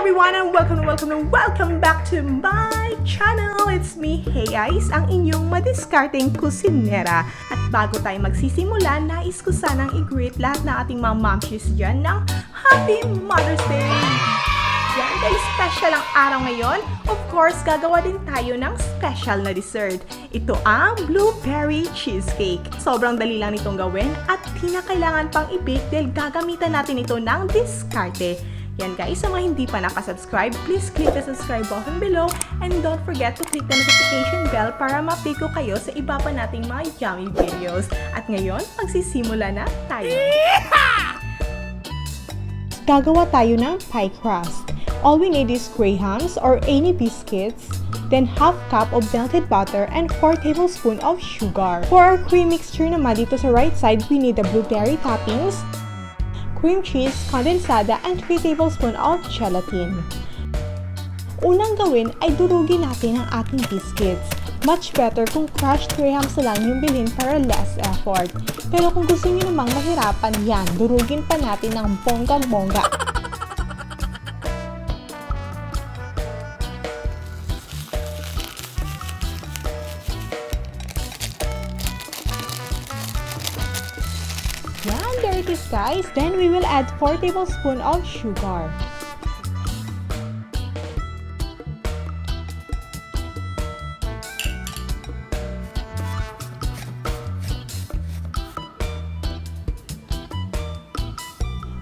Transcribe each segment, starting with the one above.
everyone and welcome back to my channel. It's me, Hey Ice, ang inyong madiskarteng kusinera. At bago tayo magsisimula, nais ko sanang i-greet lahat ng ating mga momshies dyan ng Happy Mother's Day! Yan, dahil special ang araw ngayon, of course, gagawa din tayo ng special na dessert. Ito ang blueberry cheesecake. Sobrang dali lang nitong gawin at di na kailangan pang i-bake dahil gagamitan natin ito ng diskarte. Yan guys, sa mga hindi pa nakasubscribe, please click the subscribe button below and don't forget to click the notification bell para ma-update ko kayo sa iba pa nating mga yummy videos. At ngayon, magsisimula na tayo. Gagawa tayo ng pie crust. All we need is grahams or any biscuits, then half cup of melted butter and 4 tablespoons of sugar. For our cream mixture naman dito sa right side, we need the blueberry toppings, cream cheese, condensada, and 3 tablespoons of gelatin. Unang gawin ay durugin natin ang ating biscuits. Much better kung crushed grahams na lang yung bilhin para less effort. Pero kung gusto niyo namang mahirapan yan, durugin pa natin ng bonggang-bongga. Yan, there it is guys. Then we will add 4 tablespoons of sugar.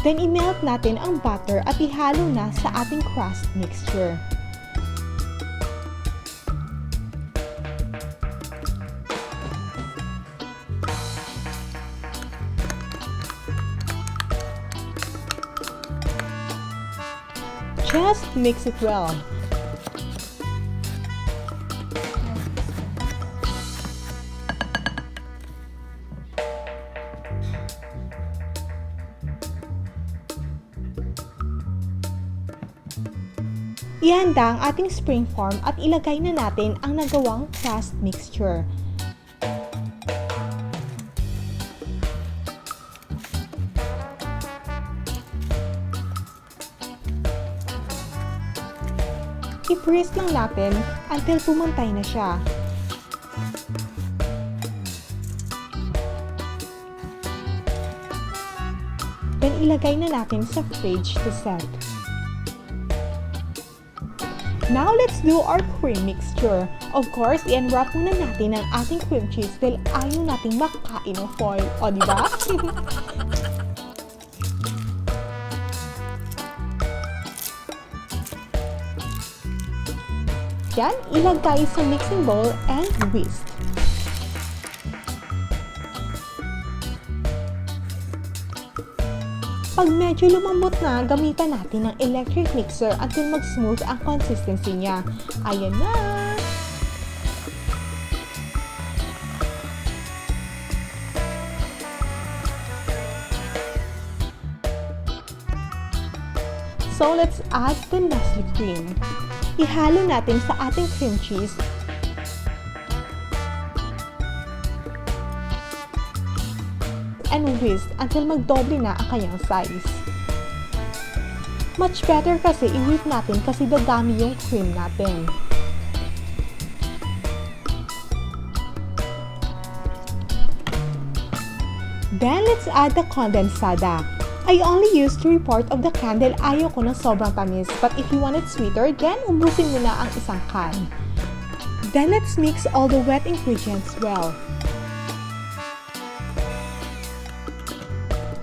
Then i-melt natin ang butter at ihalo na sa ating crust mixture. Just mix it well. Ihanda ang ating spring form at ilagay na natin ang nagawang crust mixture. I-press lang natin until pumantay na siya. Then ilagay na natin sa fridge to set. Now let's do our cream mixture. Of course, i-unwrap muna natin ang ating cream cheese dahil ayaw nating makain ng foil. O, diba? Yan, ilagay sa mixing bowl and whisk. Pag medyo lumambot na, gamitan natin ng electric mixer until mag-smooth ang consistency niya. Ayan na! So, let's add the Nestle cream. Ihalo natin sa ating cream cheese. And whisk until magdoble na ang kanyang size. Much better kasi i-whip natin kasi dadami yung cream natin. Then let's add the condensada. I only used 3/4 of the can dahil ayaw ko ng sobrang tamis. But if you want it sweeter, then ubusin mo na ang isang can. Then let's mix all the wet ingredients well.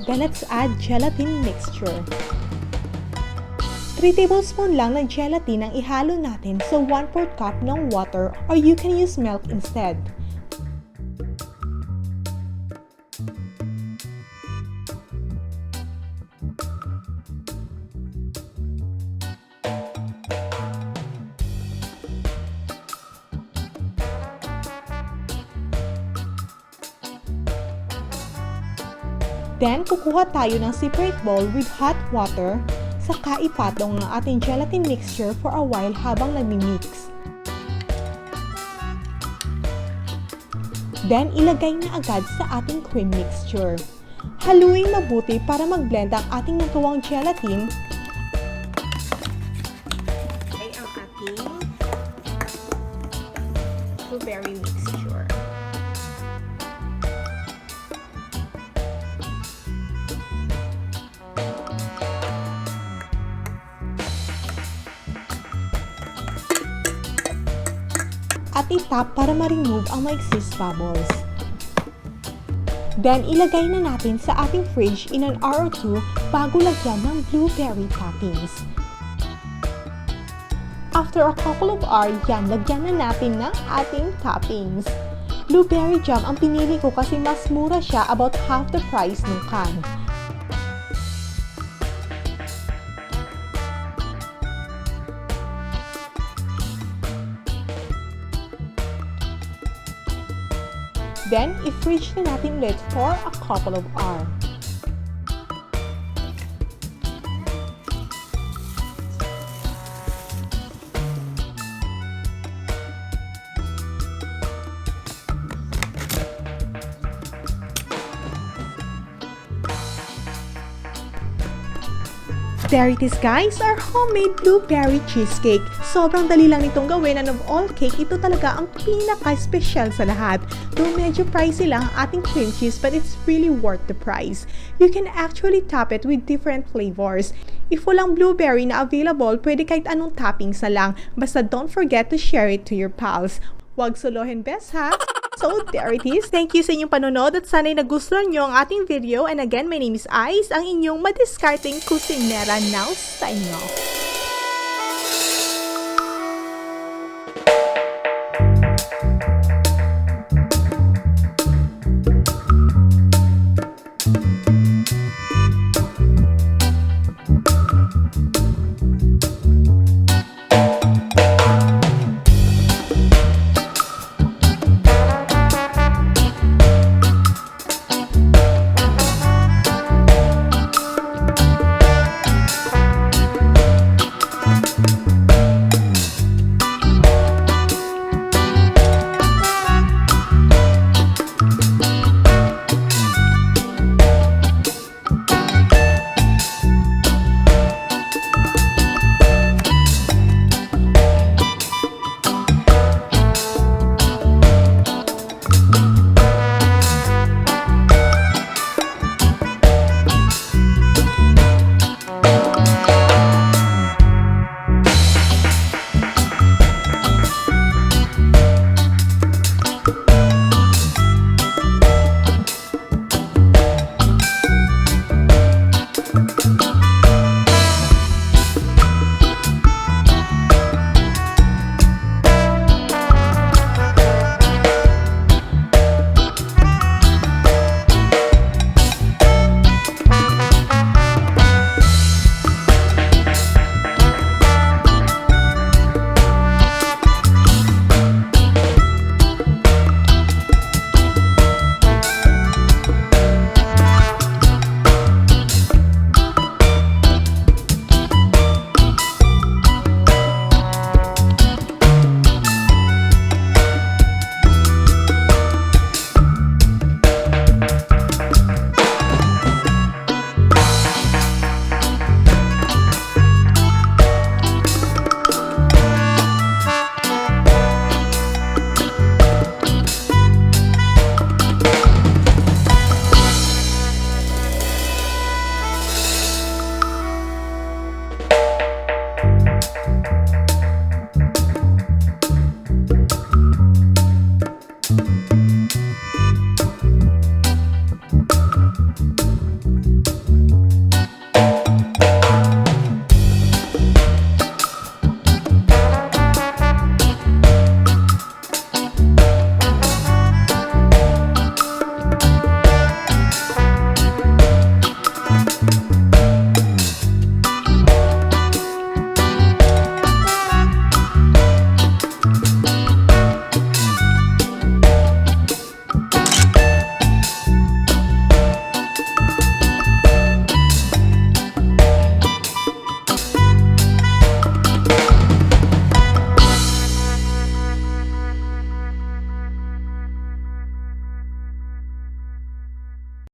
Then let's add gelatin mixture. 3 tablespoons lang ng gelatin ang ihalo natin sa 1/4 cup ng water or you can use milk instead. Then, kukuha tayo ng separate bowl with hot water, saka ipatong ang ating gelatin mixture for a while habang nagmi-mix. Then, ilagay na agad sa ating cream mixture. Haluin mabuti para mag-blend ang ating nagawang gelatin strawberry mixture. At itap para ma-remove ang mga excess bubbles. Then, ilagay na natin sa ating fridge in an hour or 2 bago lagyan ng blueberry toppings. After a couple of hours, lagyan na natin ng ating toppings. Blueberry jam ang pinili ko kasi mas mura siya, about half the price ng can. Then, i-fridge na natin ulit for a couple of hours. There it is guys, our homemade blueberry cheesecake. Sobrang dali lang nitong gawin, and of all cake, ito talaga ang pinaka-special sa lahat. Though medyo pricey lang ang ating cream cheese, but it's really worth the price. You can actually top it with different flavors. If walang blueberry na available, pwede kahit anong toppings na lang. Basta don't forget to share it to your pals. Huwag solohin best ha! So, there it is. Thank you sa inyong panonood at sana'y nagustuhan nyo ang ating video. And again, my name is Ice, ang inyong madiskarteng kusinera. Now, signing off.